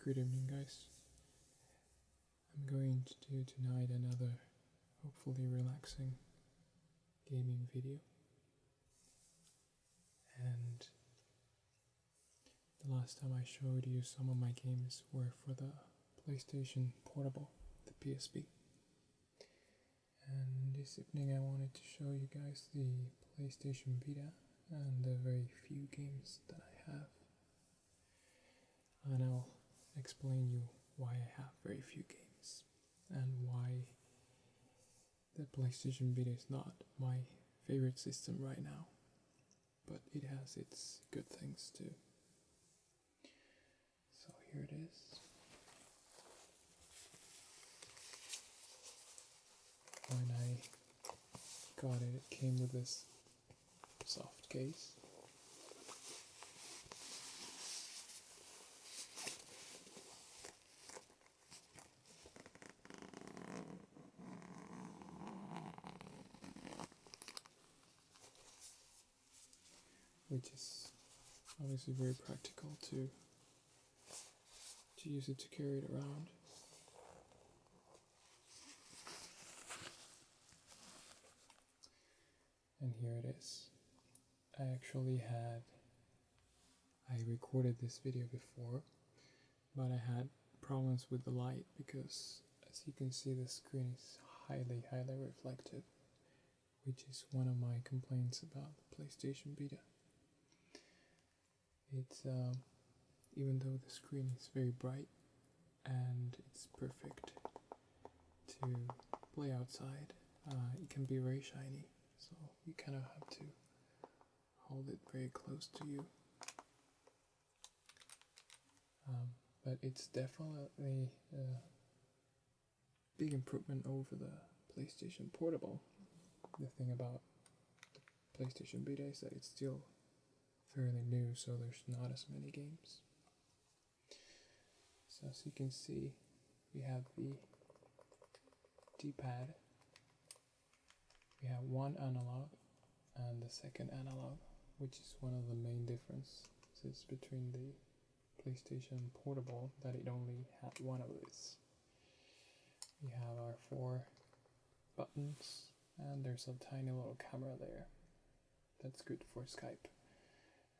Good evening, guys. I'm going to do tonight another hopefully relaxing gaming video. And the last time I showed you some of my games were for the PlayStation Portable, the PSP. And this evening I wanted to show you guys the PlayStation Vita and the very few games that I have. And I'll explain you why I have very few games and why the PlayStation Vita is not my favorite system right now, but it has its good things too. So here it is. When I got it, it came with this soft case. Which is obviously very practical to use it to carry it around. And here it is. I recorded this video before, but I had problems with the light because, as you can see, the screen is highly reflective, which is one of my complaints about the PlayStation Vita. It's even though the screen is very bright and it's perfect to play outside, it can be very shiny, so you kind of have to hold it very close to you. But it's definitely a big improvement over the PlayStation Portable. The thing about the PlayStation Vita is that it's still fairly new, so there's not as many games. So as you can see, we have the D-pad. We have one analog and the second analog, which is one of the main differences between the PlayStation Portable, that it only had one of these. We have our 4 buttons, and there's a tiny little camera there. That's good for Skype.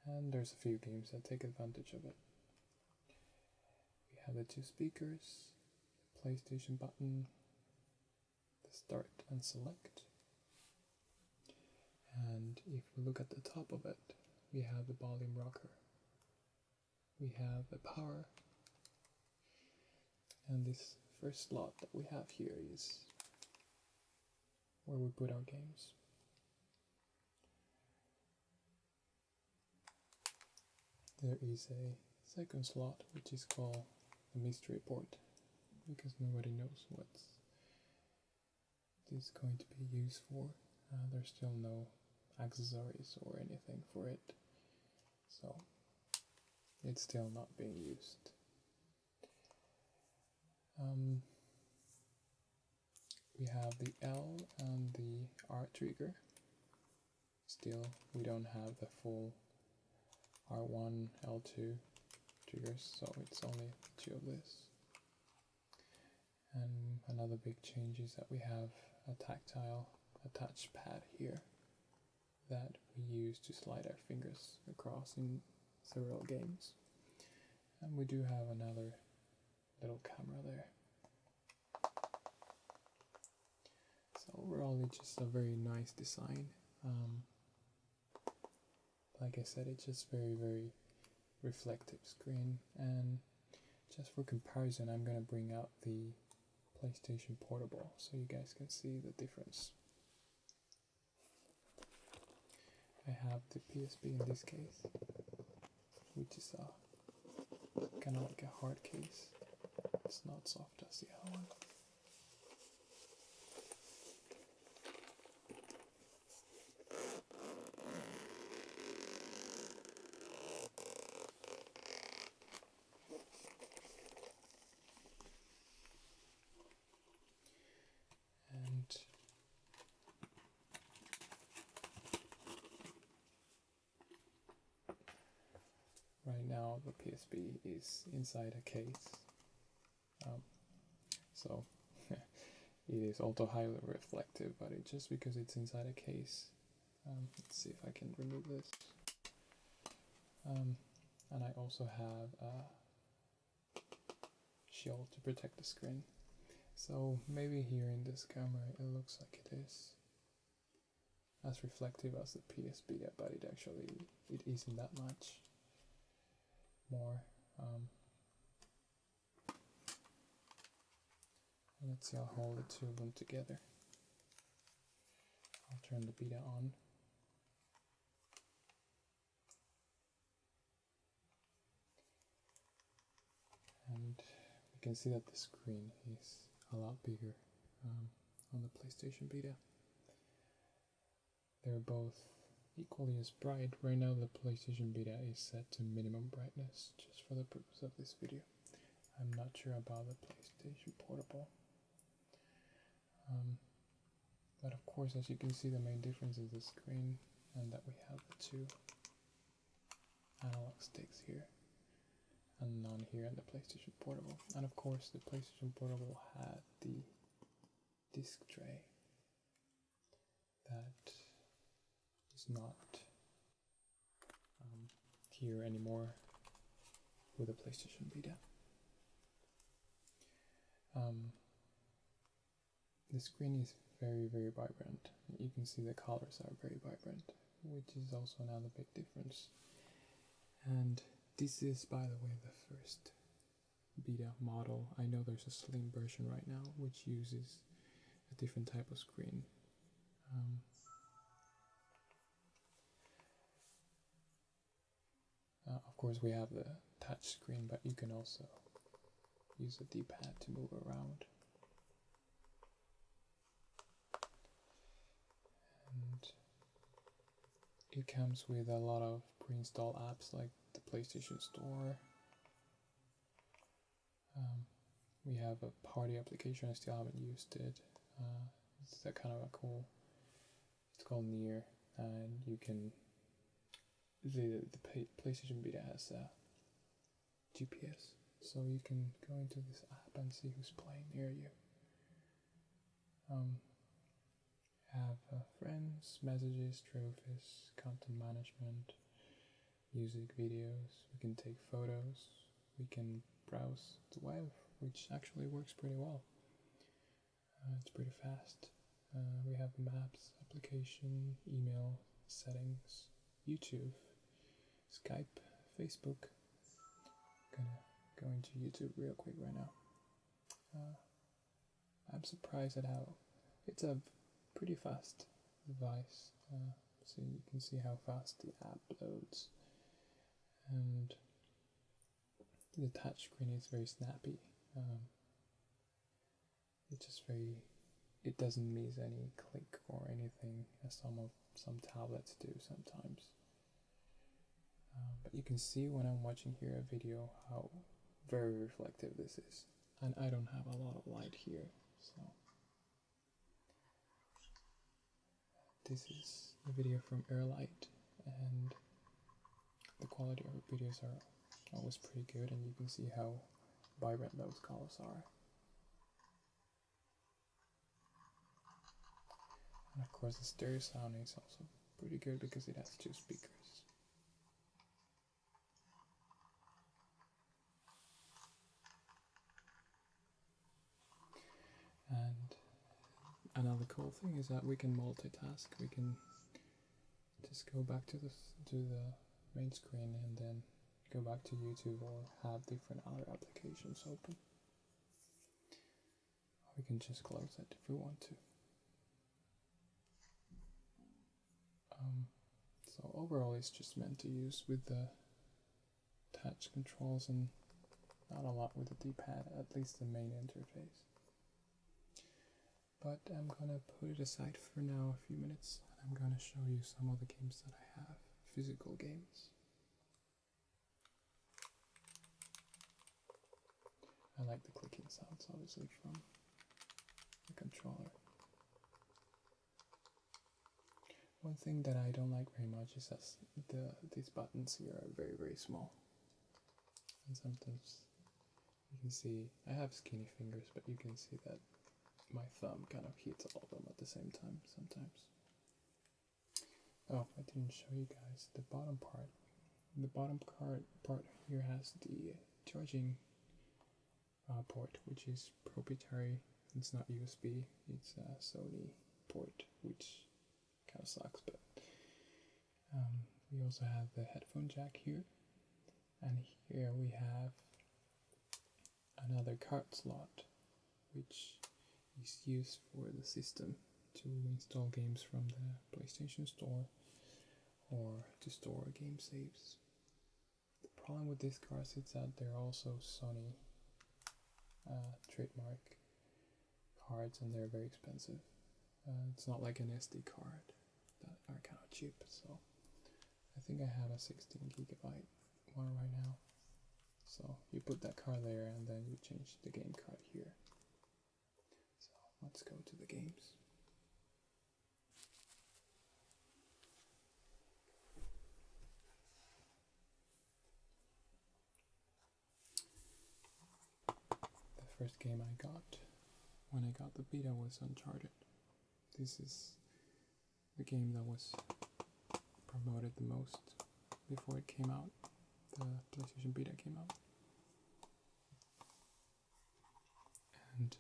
And there's a few games that take advantage of it. We have the 2 speakers, the PlayStation button, the start and select. And if we look at the top of it, we have the volume rocker. We have the power. And this first slot that we have here is where we put our games. There is a second slot which is called the mystery port, because nobody knows what this is going to be used for. There's still no accessories or anything for it, so it's still not being used. We have the L and the R trigger. Still, we don't have the full R1, L2 triggers, so it's only 2 of this. And another big change is that we have a tactile touch pad here that we use to slide our fingers across in several games. And we do have another little camera there. So overall, it's just a very nice design. Like I said, it's just very reflective screen. And just for comparison, I'm gonna bring out the PlayStation Portable so you guys can see the difference. I have the PSP in this case, which is kind of like a hard case. It's not soft as the other one. Right now now the PSP is inside a case, so it is also highly reflective, but it's just because it's inside a case. Let's see if I can remove this. And I also have a shield to protect the screen. So maybe here in this camera it looks like it is as reflective as the PS Vita, but it isn't that much more. Let's see, I'll hold the two of them together. I'll turn the Vita on. And we can see that the screen is a lot bigger on the PlayStation Vita. They're both equally as bright. Right now the PlayStation Vita is set to minimum brightness just for the purpose of this video. I'm not sure about the PlayStation Portable. But of course, as you can see, the main difference is the screen and that we have the two analog sticks here and none here in the PlayStation Portable. And of course the PlayStation Portable had the disc tray that is not here anymore with the PlayStation Vita. The screen is very vibrant. You can see the colors are very vibrant, which is also another big difference. And this is, by the way, the first Vita model. I know there's a slim version right now which uses a different type of screen. Of course we have the touch screen, but you can also use a D-pad to move around. And it comes with a lot of pre-installed apps like the PlayStation Store. We have a party application, I still haven't used it. It's a kind of a cool, it's called Near, and you can, the PlayStation Vita has a GPS, so you can go into this app and see who's playing near you. Have friends, messages, trophies, content management, music, videos. We can take photos, we can browse the web, which actually works pretty well. It's pretty fast. We have maps, application, email, settings, YouTube, Skype, Facebook. Gonna go into YouTube real quick right now. I'm surprised at how it's a pretty fast device. So you can see how fast the app loads, and the touch screen is very snappy. It's just it doesn't miss any click or anything, as some tablets do sometimes. But you can see when I'm watching here a video how very reflective this is, and I don't have a lot of light here, so this is a video from Airlight, and the quality of the videos are always pretty good, and you can see how vibrant those colors are. And of course the stereo sound is also pretty good because it has two speakers. And another cool thing is that we can multitask. We can just go back to the main screen and then go back to YouTube or have different other applications open. We can just close it if we want to. So overall it's just meant to use with the touch controls and not a lot with the D-pad, at least the main interface. But I'm gonna put it aside for now a few minutes, and I'm gonna show you some of the games that I have, physical games. I like the clicking sounds obviously from the controller. One thing that I don't like very much is that these buttons here are very small. and sometimes you can see I have skinny fingers, but you can see that my thumb kind of hits all of them at the same time sometimes. Oh, I didn't show you guys the bottom part. The bottom part here has the charging port, which is proprietary. It's not USB, it's a Sony port, which kind of sucks, but we also have the headphone jack here, and here we have another card slot, which is used for the system to install games from the PlayStation Store or to store game saves. The problem with these cards is that they're also Sony trademark cards, and they're very expensive. It's not like an SD card that are kind of cheap, so I think I have a 16 gigabyte one right now. So you put that card there and then you change the game card here. So let's go to the games. The first game I got when I got the Vita was Uncharted. This is the game that was promoted the most before it came out. The PlayStation Vita came out. And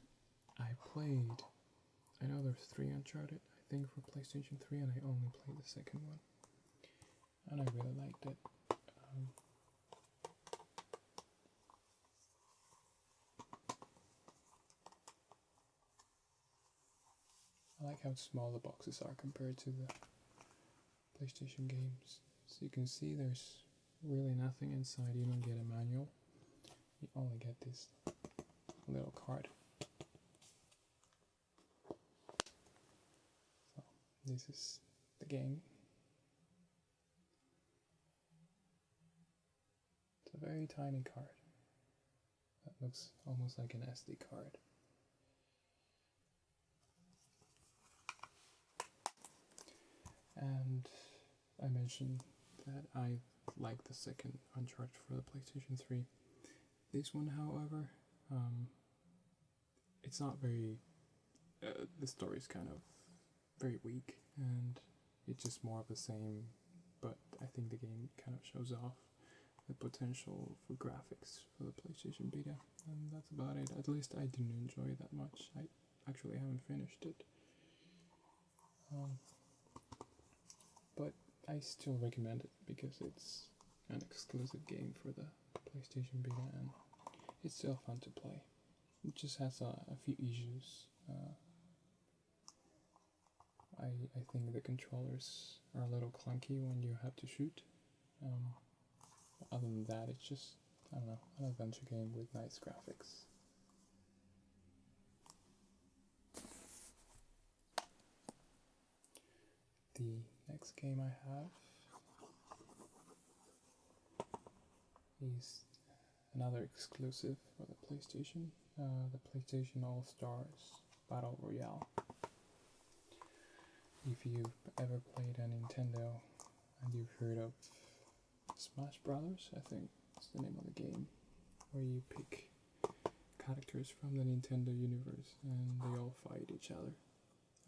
I know there's 3 Uncharted, I think, for PlayStation 3, and I only played the second one. And I really liked it. I like how small the boxes are compared to the PlayStation games. So you can see there's really nothing inside. You don't get a manual. You only get this little card. So this is the game. It's a very tiny card that looks almost like an SD card. And I mentioned that I like the second Uncharted for the PlayStation 3. This one, however, it's not very, the story is kind of very weak, and it's just more of the same, but I think the game kind of shows off the potential for graphics for the PlayStation Vita, and that's about it. At least I didn't enjoy it that much. I actually haven't finished it. But I still recommend it because it's an exclusive game for the PlayStation Vita, and it's still fun to play. It just has a few issues. I think the controllers are a little clunky when you have to shoot. Other than that, it's just, I don't know, an adventure game with nice graphics. The next game I have is another exclusive for the PlayStation, the PlayStation All-Stars Battle Royale. If you've ever played a Nintendo and you've heard of Smash Brothers, I think it's the name of the game, where you pick characters from the Nintendo universe and they all fight each other.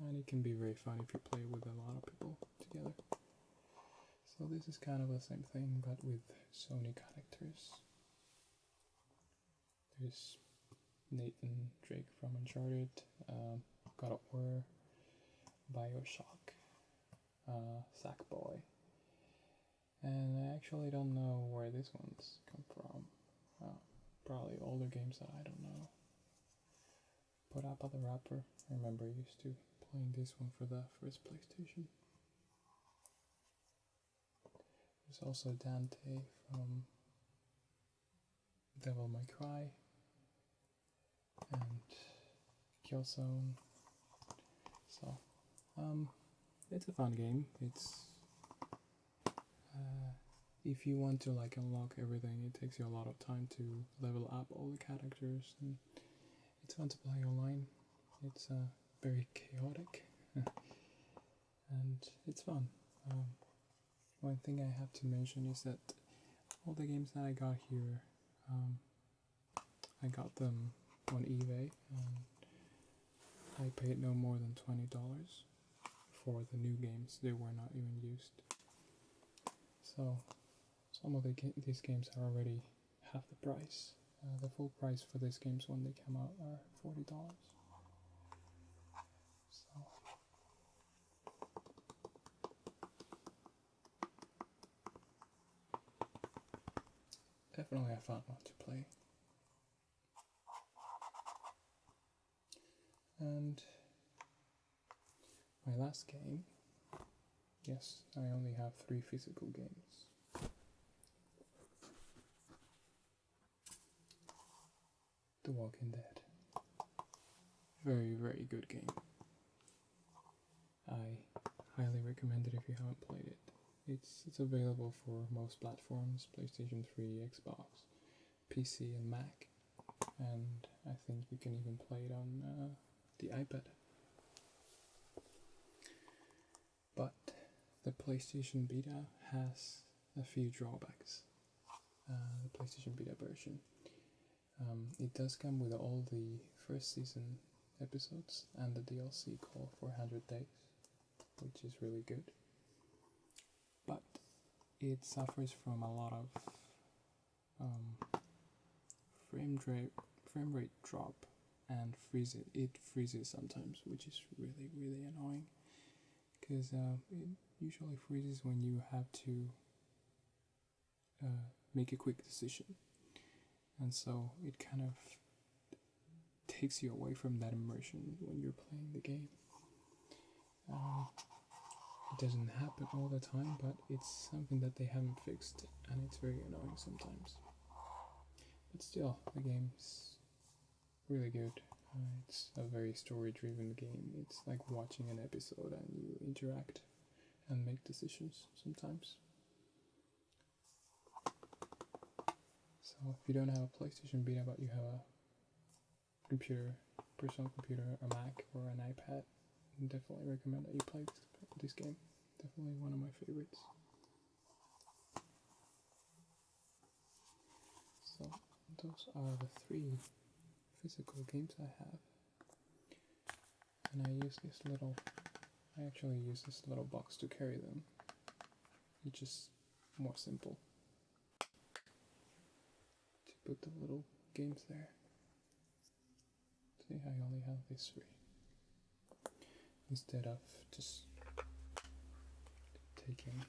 And it can be very fun if you play with a lot of people together. So this is kind of the same thing, but with Sony characters. There's Nathan Drake from Uncharted, God of War, Bioshock, Sackboy. And I actually don't know where these ones come from. Probably older games that I don't know. Put Up at the Rapper, I remember used to playing this one for the first PlayStation. There's also Dante from Devil May Cry and Killzone. So, it's a fun game. It's if you want to like unlock everything, it takes you a lot of time to level up all the characters, and it's fun to play online. It's very chaotic and it's fun. One thing I have to mention is that all the games that I got here I got them on eBay and I paid no more than $20 for the new games. They were not even used. So some of these games are already half the price. The full price for these games when they come out are $40. So definitely I found one to play. And my last game, yes, I only have 3 physical games. The Walking Dead. Very, very good game. I highly recommend it if you haven't played it. It's available for most platforms, PlayStation 3, Xbox, PC and Mac. And I think you can even play it on the iPad. But the PlayStation Vita has a few drawbacks. The PlayStation Vita version. It does come with all the first season episodes and the DLC called 400 Days, which is really good. But it suffers from a lot of frame rate drop and it freezes sometimes, which is really, really annoying. Because it usually freezes when you have to make a quick decision. And so it kind of takes you away from that immersion when you're playing the game. It doesn't happen all the time, but it's something that they haven't fixed, and it's very annoying sometimes. But still, the game's really good. It's a very story-driven game. It's like watching an episode and you interact and make decisions sometimes. So if you don't have a PlayStation Vita but you have a computer, personal computer, a Mac or an iPad, I definitely recommend that you play this game. Definitely one of my favorites. So those are the 3 physical games I have. And I actually use this little box to carry them. It's just more simple to put the little games there. See, I only have these 3. Instead of just taking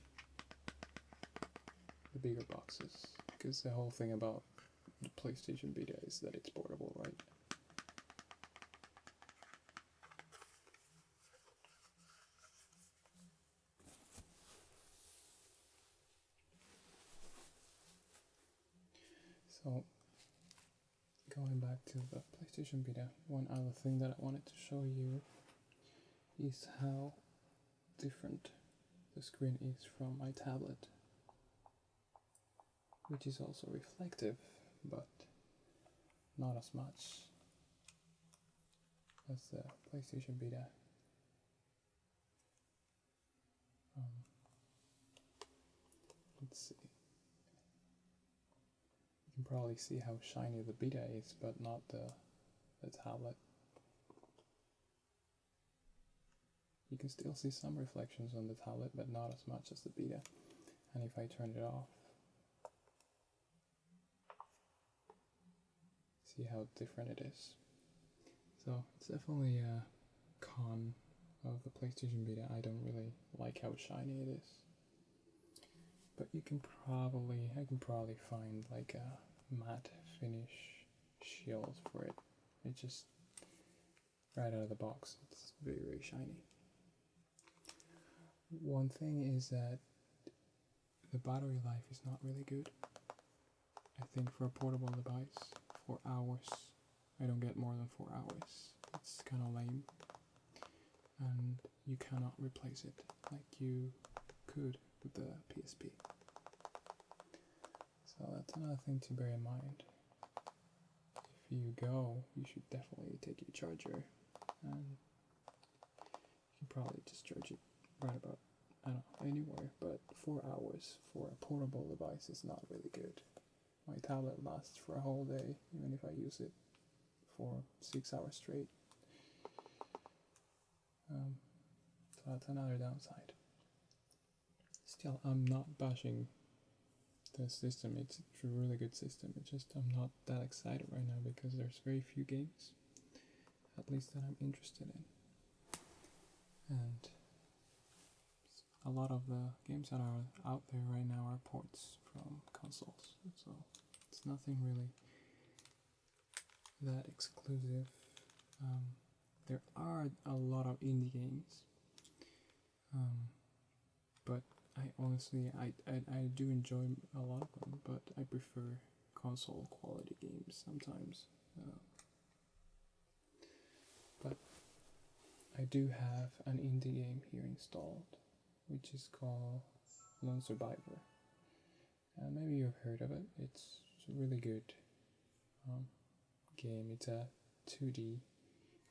the bigger boxes. Because the whole thing about the PlayStation Vita is that it's portable, right? So, going back to the PlayStation Vita, one other thing that I wanted to show you is how different the screen is from my tablet, which is also reflective, but not as much as the PlayStation Vita. Let's see. You can probably see how shiny the Vita is, but not the tablet. You can still see some reflections on the tablet, but not as much as the Vita. And if I turn it off, see how different it is. So it's definitely a con of the PlayStation Vita. I don't really like how shiny it is. But I can probably find like a matte finish shield for it. It's just right out of the box. It's very, very shiny. One thing is that the battery life is not really good. I think for a portable device, 4 hours, I don't get more than 4 hours. It's kind of lame. And you cannot replace it like you could with the PSP. So that's another thing to bear in mind. If you go, you should definitely take your charger, and you can probably just charge it right about, I don't know, anywhere, but 4 hours for a portable device is not really good. my tablet lasts for a whole day, even if I use it for 6 hours straight. So that's another downside. Still, I'm not bashing the system. It's a really good system. It's just I'm not that excited right now because there's very few games, at least that I'm interested in. And a lot of the games that are out there right now are ports from consoles, so it's nothing really that exclusive. There are a lot of indie games, but I honestly I do enjoy a lot of them, but I prefer console quality games sometimes. But I do have an indie game here installed, which is called Lone Survivor. And maybe you've heard of it. It's a really good game. It's a 2D,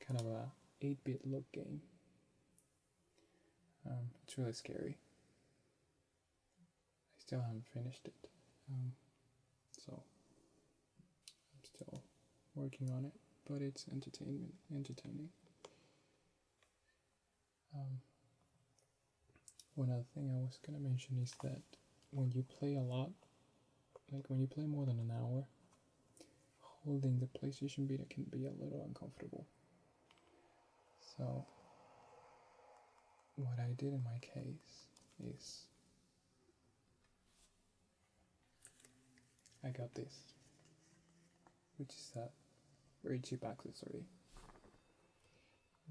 kind of a 8-bit look game. It's really scary. I still haven't finished it, so I'm still working on it, but it's entertaining. One other thing I was gonna mention is that when you play a lot, like when you play more than an hour, holding the PlayStation Vita can be a little uncomfortable. So what I did in my case is I got this, which is a very cheap accessory,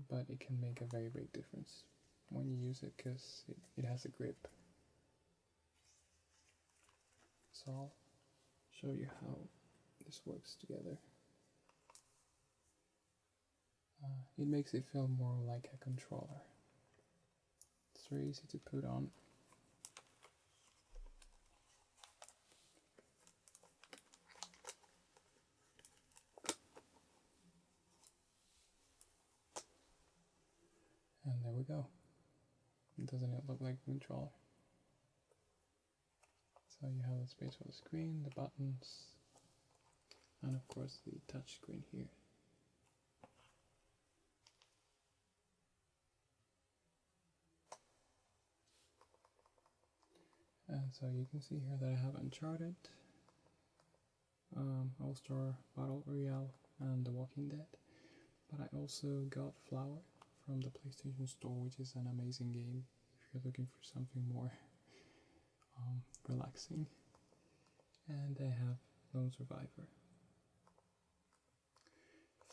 but it can make a very big difference when you use it because it has a grip. So I'll show you how this works together. It makes it feel more like a controller. It's very easy to put on. And there we go. Doesn't it look like a controller? So you have the space for the screen, the buttons, and of course the touch screen here. And so you can see here that I have Uncharted, All-Star Battle Royale, and The Walking Dead. But I also got Flower from the PlayStation Store, which is an amazing game if you're looking for something more relaxing. And I have Lone Survivor.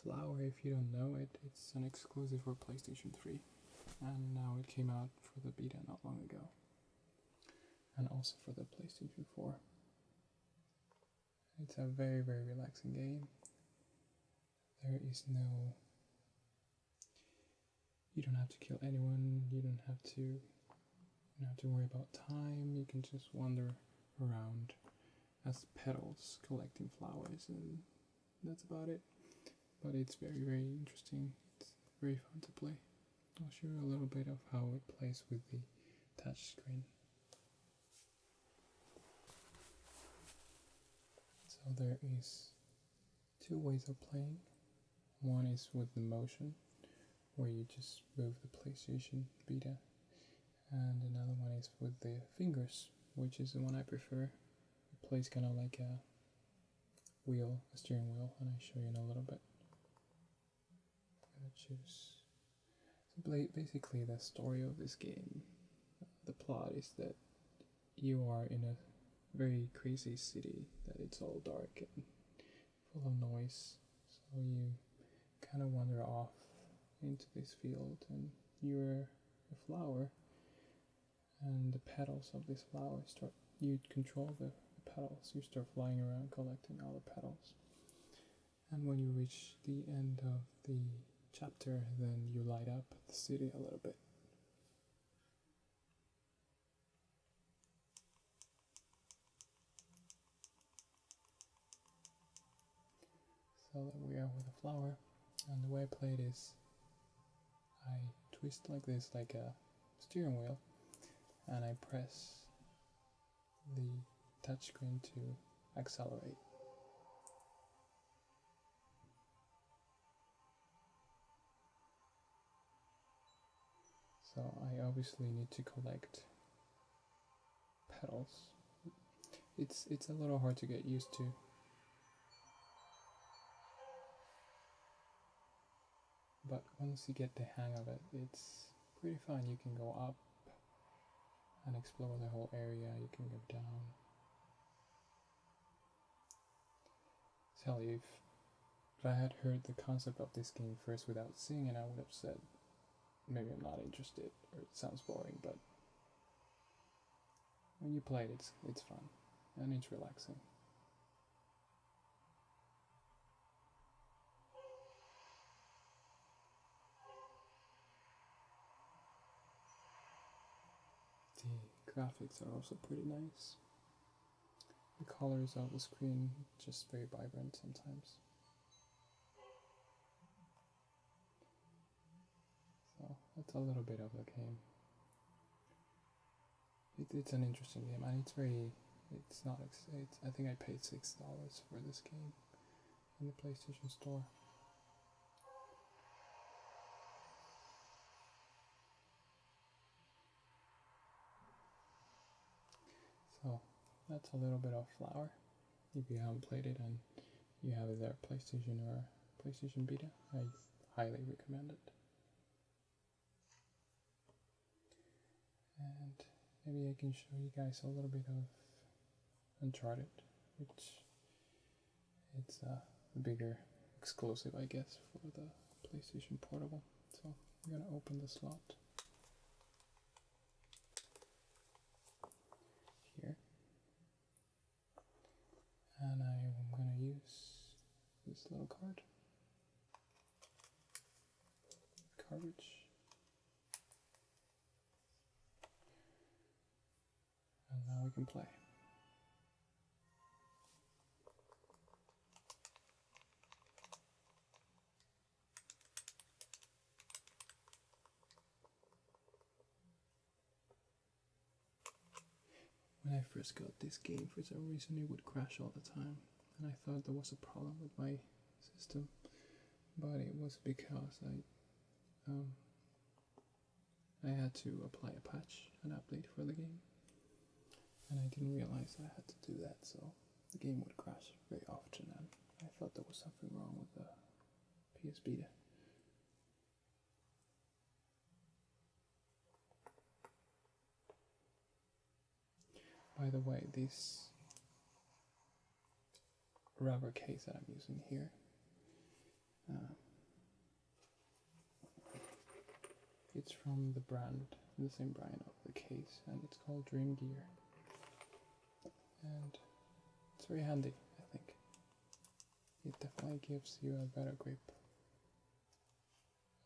Flower, if you don't know it, it's an exclusive for PlayStation 3, and now it came out for the Vita not long ago, and also for the PlayStation 4. It's a very, very relaxing game. There is no... You don't have to kill anyone, you don't have to worry about time, you can just wander around as petals collecting flowers, and that's about it. But it's very, very interesting. It's very fun to play. I'll show you a little bit of how it plays with the touch screen. So there is two ways of playing. One is with the motion, where you just move the PlayStation Vita, and another one is with the fingers, which is the one I prefer. It plays kind of like a steering wheel, and I'll show you in a little bit. I'm gonna choose. So basically, the story of this game, the plot is that you are in a very crazy city, that it's all dark and full of noise, so you kind of wander off into this field, and you're a flower, and the petals of this flower you control the petals, you start flying around collecting all the petals, and when you reach the end of the chapter, then you light up the city a little bit. So that we are with the flower, and the way I play it is I twist like this, like a steering wheel, and I press the touchscreen to accelerate. So I obviously need to collect pedals. It's a little hard to get used to. But once you get the hang of it, it's pretty fun. You can go up and explore the whole area. You can go down. Tell you, if I had heard the concept of this game first without seeing it, I would have said maybe I'm not interested or it sounds boring. But when you play it, it's fun and it's relaxing. The graphics are also pretty nice. The colors of the screen just very vibrant sometimes. So that's a little bit of the game. It's an interesting game, and it's not, I think I paid $6 for this game in the PlayStation Store. So that's a little bit of Flower. If you haven't played it and you have either PlayStation or PlayStation Vita, I highly recommend it. And maybe I can show you guys a little bit of Uncharted, which it's a bigger exclusive, I guess, for the PlayStation Portable. So I'm gonna open the slot here, and I'm gonna use this little cartridge. And now we can play. When I first got this game, for some reason it would crash all the time, and I thought there was a problem with my system, but it was because I had to apply a patch, an update for the game, and I didn't realize I had to do that, so the game would crash very often, and I thought there was something wrong with the PS Vita. By the way, this rubber case that I'm using here, it's from the same brand of the case, and it's called Dream Gear. And it's very handy, I think. It definitely gives you a better grip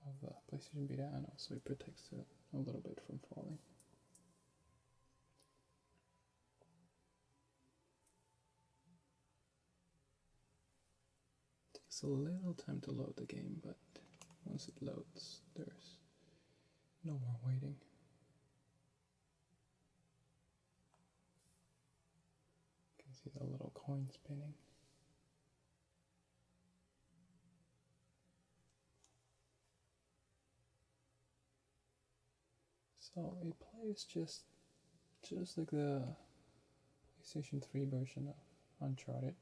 of the PlayStation Vita, and also it protects it a little bit from falling. It takes a little time to load the game, but once it loads, there's no more waiting. You can see the little coin spinning. So it plays just like the PlayStation 3 version of Uncharted.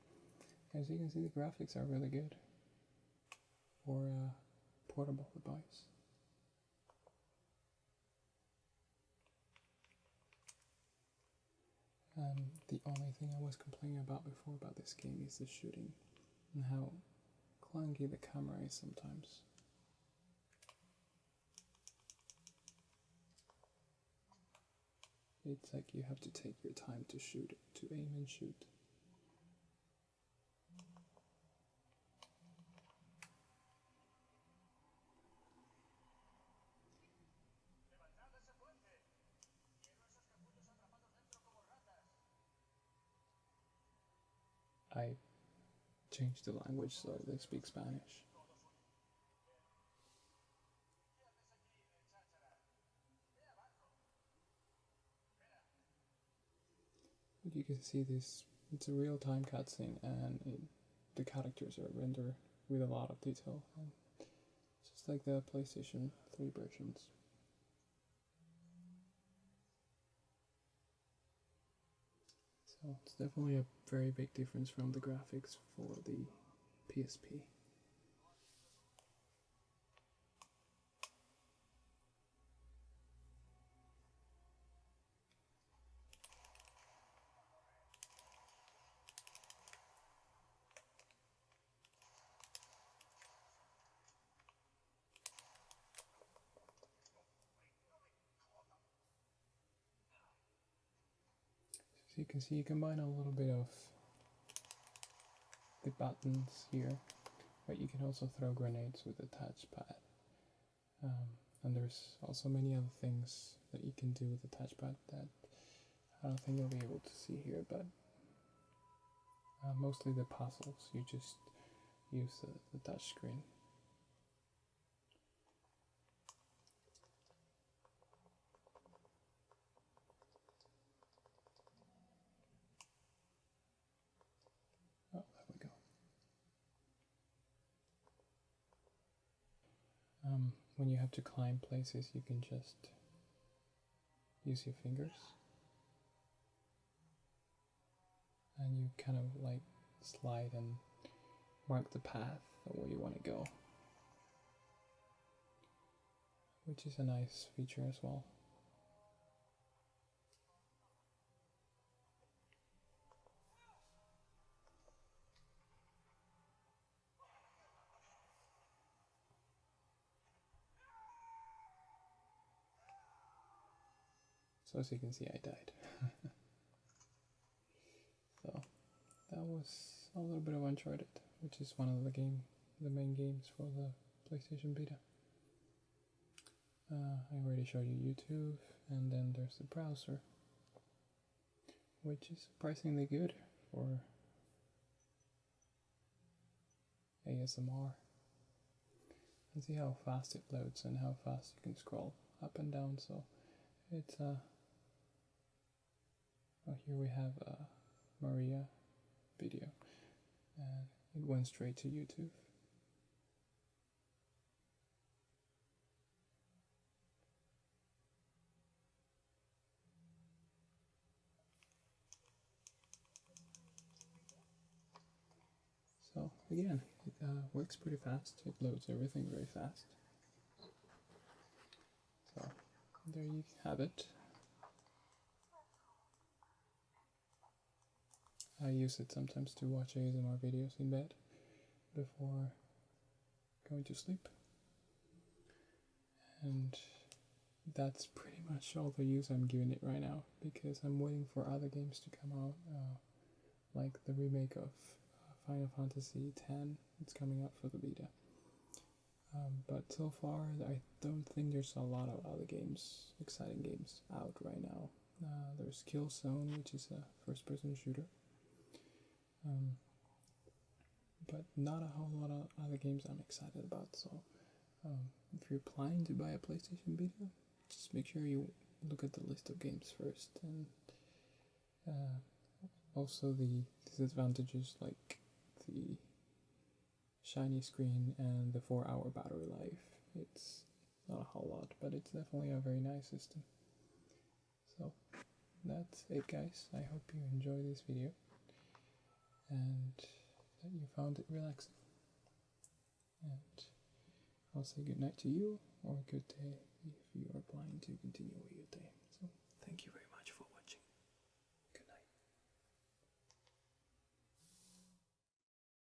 As you can see, the graphics are really good for a portable device. The only thing I was complaining about before about this game is the shooting and how clunky the camera is sometimes. It's like you have to take your time to shoot it, to aim and shoot. I changed the language so they speak Spanish. But you can see this it's a real-time cutscene, and the characters are rendered with a lot of detail, and just like the PlayStation 3 versions. So it's definitely a very big difference from the graphics for the PSP. So you can see you combine a little bit of the buttons here, but you can also throw grenades with the touchpad. And there's also many other things that you can do with the touchpad that I don't think you'll be able to see here, but mostly the puzzles, you just use the touch screen. Oh, there we go. When you have to climb places, you can just use your fingers, and you kind of like slide and mark the path of where you want to go, which is a nice feature as well. So as you can see, I died. So that was a little bit of Uncharted, which is one of the main games for the PlayStation Vita. I already showed you YouTube, and then there's the browser, which is surprisingly good for ASMR. And see how fast it loads and how fast you can scroll up and down. So it's well, here we have a Maria video, and it went straight to YouTube. So again, it works pretty fast. It loads everything very fast. So there you have it. I use it sometimes to watch ASMR videos in bed before going to sleep. And that's pretty much all the use I'm giving it right now, because I'm waiting for other games to come out, like the remake of Final Fantasy X. It's coming out for the Vita. But so far, I don't think there's a lot of other games, exciting games, out right now. There's Killzone, which is a first-person shooter. But not a whole lot of other games I'm excited about. So if you're planning to buy a PlayStation Vita, just make sure you look at the list of games first, and also the disadvantages like the shiny screen and the 4-hour battery life. It's not a whole lot, but it's definitely a very nice system. So that's it, guys. I hope you enjoyed this video and that you found it relaxing. And I'll say good night to you, or good day if you are planning to continue with your day. So